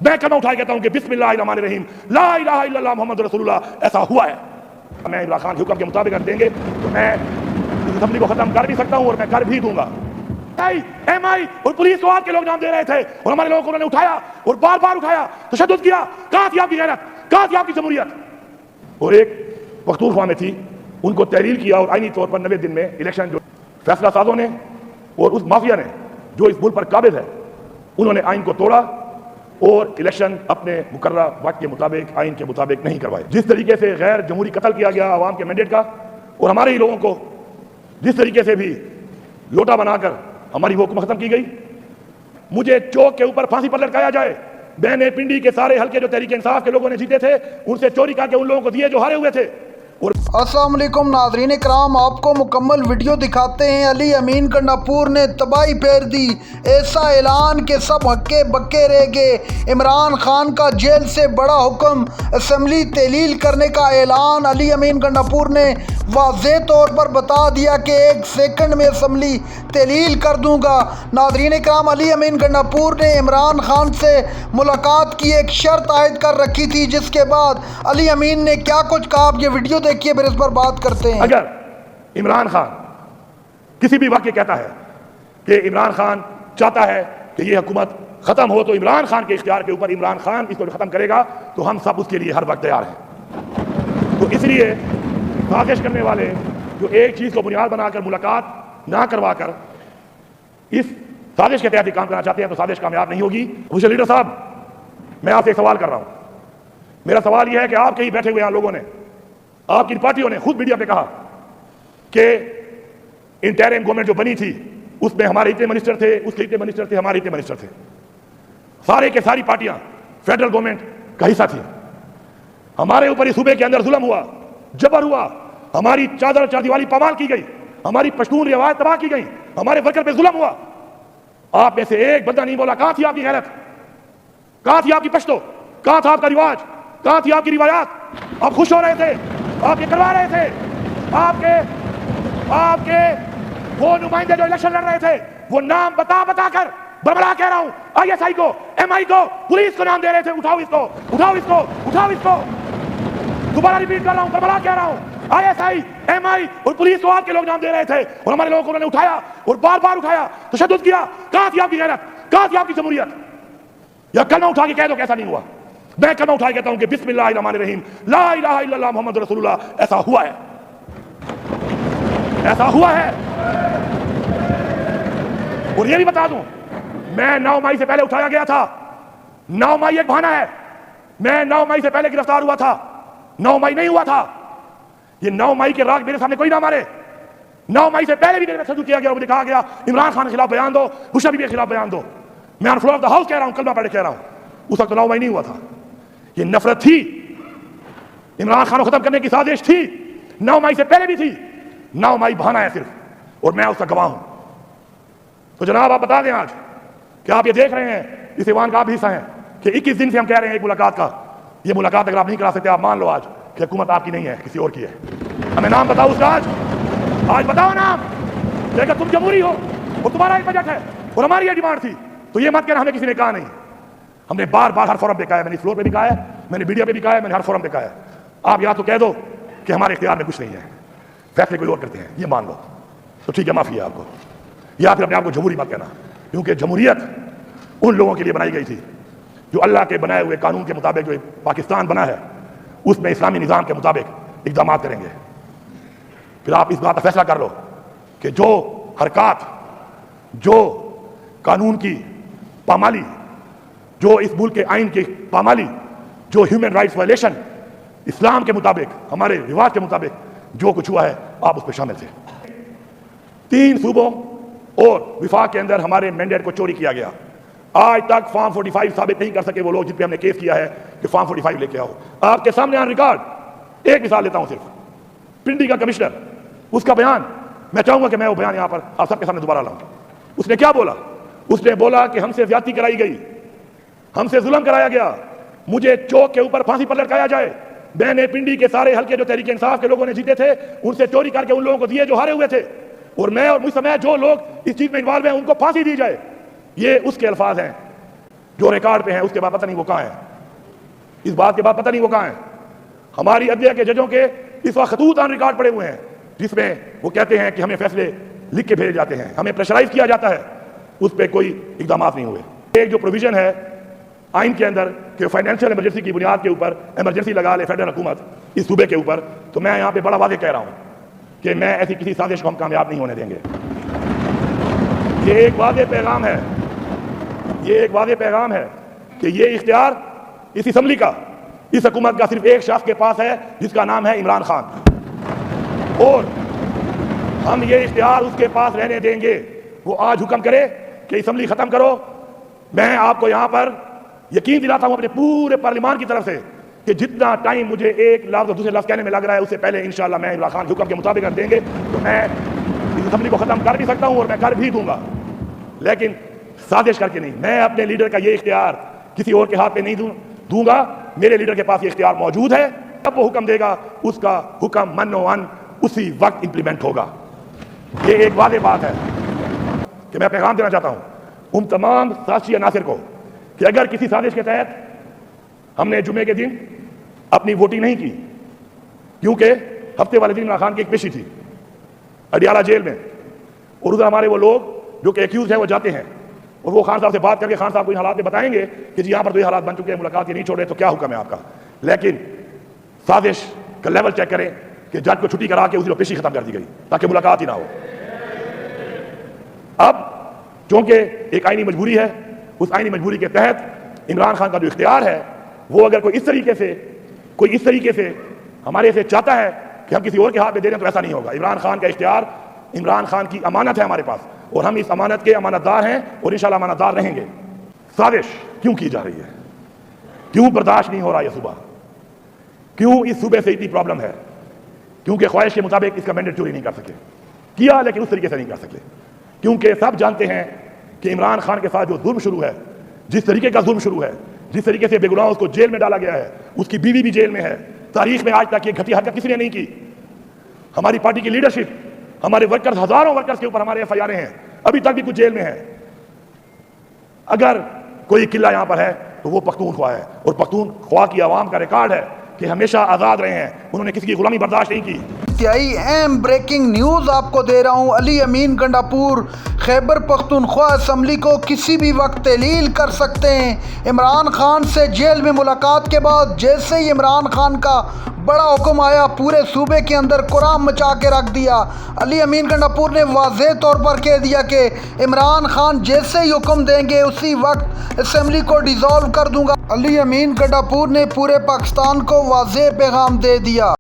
میں کلمہ اٹھا کے کہتا ہوں کہ بسم اللہ الرحمن الرحیم لا الہ الا اللہ محمد رسول اللہ. ایسا ہوا ہے. میں عمران خان کے حکم کے مطابق اگر دیں گے تو میں اسمبلی کو ختم کر بھی سکتا ہوں اور میں کر بھی دوں گا. ایم آئی اور پولیس کو آپ کے لوگ نام دے رہے تھے اور ہمارے لوگوں کو انہوں نے اٹھایا اور بار بار اٹھایا, تشدد کیا. کہاں تھی آپ کی غیرت, کہاں تھی آپ کی جمہوریت؟ اور ایک پختونخوا میں تھی, ان کو تحریر کیا اور آئینی طور پر 90 دن میں الیکشن جو فیصلہ سازوں نے اور اس مافیا نے جو اس ملک پر قابض ہے انہوں نے آئین کو توڑا اور الیکشن اپنے مقررہ وقت کے مطابق آئین کے مطابق نہیں کروائے. جس طریقے سے غیر جمہوری قتل کیا گیا عوام کے مینڈیٹ کا اور ہمارے ہی لوگوں کو جس طریقے سے بھی لوٹا بنا کر ہماری وہ حکومت ختم کی گئی. مجھے چوک کے اوپر پھانسی پر لٹکایا جائے. میں نے پنڈی کے سارے حلقے جو تحریک انصاف کے لوگوں نے جیتے تھے ان سے چوری کر کے ان لوگوں کو دیے جو ہارے ہوئے تھے. السلام علیکم ناظرین کرام, آپ کو مکمل ویڈیو دکھاتے ہیں. علی امین گنڈاپور نے تباہی پھیر دی. ایسا اعلان کہ سب ہکے بکے رہ گئے. عمران خان کا جیل سے بڑا حکم, اسمبلی تحلیل کرنے کا اعلان. علی امین گنڈاپور نے واضح طور پر بتا دیا کہ 1 سیکنڈ میں اسمبلی تحلیل کر دوں گا. ناظرین کرام, علی امین گنڈاپور نے عمران خان سے ملاقات کی ایک شرط عائد کر رکھی تھی, جس کے بعد علی امین نے کیا کچھ کہا آپ یہ ویڈیو دیکھیے پھر اس پر بات کرتے ہیں. اگر عمران خان کسی بھی وقت کہتا ہے کہ عمران خان چاہتا ہے کہ یہ حکومت ختم ہو تو عمران خان کے اختیار کے اوپر عمران خان اس کو ختم کرے گا تو ہم سب اس کے لیے ہر وقت تیار ہیں. تو اس لیے سازش کرنے والے جو ایک چیز کو بنیاد بنا کر ملاقات نہ کروا کر اس سازش کے تحت کام کرنا چاہتے ہیں تو سازش کامیاب نہیں ہوگی. مجھے لیڈر صاحب, میں آپ سے ایک سوال کر رہا ہوں. میرا سوال یہ ہے کہ آپ کے ہی بیٹھے ہوئے لوگوں نے, آپ کی پارٹیوں نے خود میڈیا پہ کہا کہ انٹرم گورنمنٹ جو بنی تھی اس میں ہمارے اتنے منسٹر تھے, اس کے اتنے منسٹر تھے, ہمارے اتنے منسٹر تھے. سارے کے ساری پارٹیاں فیڈرل گورنمنٹ کا حصہ تھی. ہمارے اوپر اس صوبے کے اندر ظلم ہوا, جبر ہوا, ہماری چادر چاردیوالی پامال کی گئی, ہماری پشتون روایت تباہ کی گئی, ہمارے ورکر پہ ظلم ہوا. آپ میں سے ایک بندہ نہیں بولا کہاں تھی آپ کی غیرت, کہاں تھی آپ کی پشتو, کہاں تھا آپ کا رواج, کہاں تھی آپ کی روایات. آپ خوش ہو رہے تھے, آپ یہ کروا رہے تھے. آپ کے وہ نمائندے جو الیکشن لڑ رہے تھے وہ نام بتا کر بربلا کہہ رہا ہوں, آئی ایس آئی کو, ایم آئی کو, پولیس کو نام دے رہے تھے, اٹھاؤ اس کو, اٹھاؤ اس کو, اٹھاؤ اس کو. دوبارہ ریپیٹ کر رہا ہوں, بربلا کہہ رہا ہوں. آئی ایس آئی, ایم آئی اور پولیس کو آپ کے لوگ نام دے رہے تھے اور ہمارے لوگوں کو انہوں نے اٹھایا اور بار بار اٹھایا, تشدد کیا. کہاں تھی آپ کی غیرت, کہاں تھی آپ کی جمہوریت؟ یا کلمہ اٹھا کے کہہ دو کیسا نہیں ہوا. میں کلمہ اٹھا کے کہتا ہوں کہ بسم اللہ الرحمن الرحیم لا الہ الا اللہ محمد رسول اللہ. ایسا ہوا ہے, ایسا ہوا ہے. اور یہ بھی بتا دوں, میں 9 مئی سے پہلے اٹھایا گیا تھا. 9 مئی ایک بہانہ ہے. میں 9 مئی سے پہلے گرفتار ہوا تھا, 9 مئی نہیں ہوا تھا. یہ 9 مئی کے راگ میرے سامنے کوئی نہ مارے. 9 مئی سے پہلے بھی میرے تشدد کیا گیا, مجھے کہا گیا عمران خان کے خلاف بیان دو, بش حبیب کے خلاف بیان دو. میں on floor of the house کہہ رہا ہوں, کلمہ پڑھ کے کہہ رہا ہوں. اس وقت 9 مئی نہیں ہوا تھا. یہ نفرت تھی, عمران خان کو ختم کرنے کی سازش تھی. 9 مئی سے پہلے بھی تھی. 9 مئی بہانہ ہے صرف, اور میں اس کا گواہ ہوں. تو جناب آپ بتا دیں آج کہ آپ یہ دیکھ رہے ہیں, اس ایوان کا آپ بھی حصہ ہیں کہ 21 دن سے ہم کہہ رہے ہیں ایک ملاقات کا. یہ ملاقات اگر آپ نہیں کرا سکتے آپ مان لو آج کہ حکومت آپ کی نہیں ہے, کسی اور کی ہے. ہمیں نام بتاؤ اس کا, آج بتاؤ نام. لیکن تم جمہوری ہو اور تمہارا ایک بجٹ ہے اور ہماری یہ ڈیمانڈ تھی, تو یہ مت کہنا ہمیں کسی نے کہا نہیں. ہم نے بار بار ہر فورم پہ کہا ہے, میں نے فلور پہ بھی کہا ہے, میں نے میڈیا پہ بھی کہا ہے, میں نے ہر فورم پہ کہا ہے. آپ یا تو کہہ دو کہ ہمارے اختیار میں کچھ نہیں ہے, فیصلے کوئی اور کرتے ہیں, یہ مان لو تو ٹھیک ہے, معافی ہے آپ کو. یا پھر اپنے آپ کو جمہوری مت کہنا, کیونکہ جمہوریت ان لوگوں کے لیے بنائی گئی تھی جو اللہ کے بنائے ہوئے قانون کے مطابق جو پاکستان بنا ہے اس میں اسلامی نظام کے مطابق اقدامات کریں گے. پھر آپ اس بات کا فیصلہ کر لو کہ جو حرکات, جو قانون کی پامالی, جو اس ملک کے آئین کی پامالی, جو ہیومن رائٹس وائلیشن اسلام کے مطابق, ہمارے رواج کے مطابق جو کچھ ہوا ہے, آپ اس پہ شامل تھے. 3 صوبوں اور وفاق کے اندر ہمارے مینڈیٹ کو چوری کیا گیا. آج تک فارم 45 ثابت نہیں کر سکے وہ لوگ جن پہ ہم نے کیس کیا ہے کہ فارم 45 لے کے آؤ. آپ کے سامنے آن ریکارڈ ایک مثال لیتا ہوں صرف, پنڈی کا کمشنر, اس کا بیان, میں چاہوں گا کہ میں وہ بیان یہاں پر آپ سب کے سامنے دوبارہ لاؤں. اس نے کیا بولا؟ اس نے بولا کہ ہم سے زیادتی کرائی گئی, ہم سے ظلم کرایا گیا, مجھے چوک کے اوپر پھانسی پر لٹکایا جائے. میں نے پنڈی کے سارے حلقے جو تحریک انصاف کے لوگوں نے جیتے تھے ان سے چوری کر کے ان لوگوں کو دیے جو ہارے ہوئے تھے, اور میں اور مجھ سمیت جو لوگ اس چیز میں انوالو ہیں ان کو پھانسی دی جائے. یہ اس کے الفاظ ہیں. جو ریکارڈ پہ ہیں اس کے بعد پتہ نہیں وہ کہاں ہیں, اس بات کے بعد پتہ نہیں وہ کہاں ہیں. ہماری عدلیہ کے ججوں کے اس وقت خطوط آن ریکارڈ پڑے ہوئے ہیں جس میں وہ کہتے ہیں کہ ہمیں فیصلے لکھ کے بھیجے جاتے ہیں, ہمیں پریشرائز کیا جاتا ہے, اس پہ کوئی اقدامات نہیں ہوئے. ایک جو پروویژن ہے آئین کے اندر کہ فائنینشیل ایمرجنسی کی بنیاد کے اوپر ایمرجنسی لگا لے فیڈرل حکومت اس صوبے کے اوپر, تو میں یہاں پہ بڑا واضح کہہ رہا ہوں کہ میں ایسی کسی سازش کو ہم کامیاب نہیں ہونے دیں گے. یہ ایک واضح پیغام ہے, یہ ایک واضح پیغام ہے کہ یہ اختیار اس اسمبلی کا, اس حکومت کا صرف ایک شخص کے پاس ہے جس کا نام ہے عمران خان, اور ہم یہ اختیار اس کے پاس رہنے دیں گے. وہ آج حکم کرے کہ اسمبلی ختم کرو, میں آپ کو یہاں پر یقین دلاتا ہوں اپنے پورے پارلیمان کی طرف سے کہ جتنا ٹائم مجھے ایک لفظ اور دوسرے لفظ کہنے میں لگ رہا ہے اس سے پہلے انشاءاللہ میں عمران خان کے حکم کے مطابق دیں گے تو میں اس اسمبلی کو ختم کر بھی سکتا ہوں اور میں کر بھی دوں گا, لیکن سازش کر کے نہیں. میں اپنے لیڈر کا یہ اختیار کسی اور کے ہاتھ پہ نہیں دوں گا. میرے لیڈر کے پاس یہ اختیار موجود ہے, اب وہ حکم دے گا اس کا حکم من و ان اسی وقت امپلیمنٹ ہوگا. یہ ایک واضح بات ہے کہ میں پیغام دینا چاہتا ہوں ان تمام سیاسی عناصر کو کہ اگر کسی سازش کے تحت ہم نے جمعے کے دن اپنی ووٹنگ نہیں کی, کیونکہ ہفتے والے دن عمران خان کی ایک پیشی تھی اڈیالہ جیل میں, اور ادھر ہمارے وہ لوگ جو کہ ایکیوز ہیں وہ جاتے ہیں اور وہ خان صاحب سے بات کر کے خان صاحب کو ان حالات میں بتائیں گے کہ جی یہاں پر تو یہ حالات بن چکے ہیں, ملاقات یہ نہیں چھوڑ رہے, تو کیا حکم ہے آپ کا. لیکن سازش کا لیول چیک کریں کہ جج کو چھٹی کرا کے اسی پیشی ختم کر دی گئی تاکہ ملاقات ہی نہ ہو. اب چونکہ ایک آئینی مجبوری ہے, اس آئینی مجبوری کے تحت عمران خان کا جو اختیار ہے وہ اگر کوئی اس طریقے سے ہمارے سے چاہتا ہے کہ ہم کسی اور کے ہاتھ میں دے دیں تو ایسا نہیں ہوگا. عمران خان کا اختیار عمران خان کی امانت ہے ہمارے پاس, اور ہم اس امانت کے امانت دار ہیں اور انشاءاللہ امانت دار رہیں گے. سازش کیوں کی جا رہی ہے, کیوں برداشت نہیں ہو رہا یہ صوبہ, کیوں اس صوبے سے اتنی پرابلم ہے؟ کیونکہ خواہش کے مطابق اس کا مینڈیٹ چوری نہیں کر سکے, کیا لیکن اس طریقے سے نہیں کر سکے. کیونکہ سب جانتے ہیں کہ عمران خان کے ساتھ جو ظلم شروع ہے, جس طریقے کا ظلم شروع ہے, جس طریقے سے بے گناہ اس کو جیل میں ڈالا گیا ہے, اس کی بیوی بھی جیل میں ہے, تاریخ میں آج تک یہ گھٹیا حرکت کسی نے نہیں کی. ہماری پارٹی کی لیڈرشپ, ہمارے ورکرز, ہزاروں ورکرز کے اوپر ہمارے ایف آئی آر ہیں, ابھی تک بھی کچھ جیل میں ہیں. اگر کوئی قلعہ یہاں پر ہے تو وہ پختونخوا ہے, اور پختونخوا کی عوام کا ریکارڈ ہے کہ ہمیشہ آزاد رہے ہیں, انہوں نے کسی کی غلامی برداشت نہیں کی. انتہائی اہم بریکنگ نیوز آپ کو دے رہا ہوں. علی امین گنڈاپور خیبر پختونخوا اسمبلی کو کسی بھی وقت تحلیل کر سکتے ہیں. عمران خان سے جیل میں ملاقات کے بعد جیسے ہی عمران خان کا بڑا حکم آیا, پورے صوبے کے اندر قرآن مچا کے رکھ دیا. علی امین گنڈاپور نے واضح طور پر کہہ دیا کہ عمران خان جیسے ہی حکم دیں گے اسی وقت اسمبلی کو ڈیزالو کر دوں گا. علی امین گنڈاپور نے پورے پاکستان کو واضح پیغام دے دیا.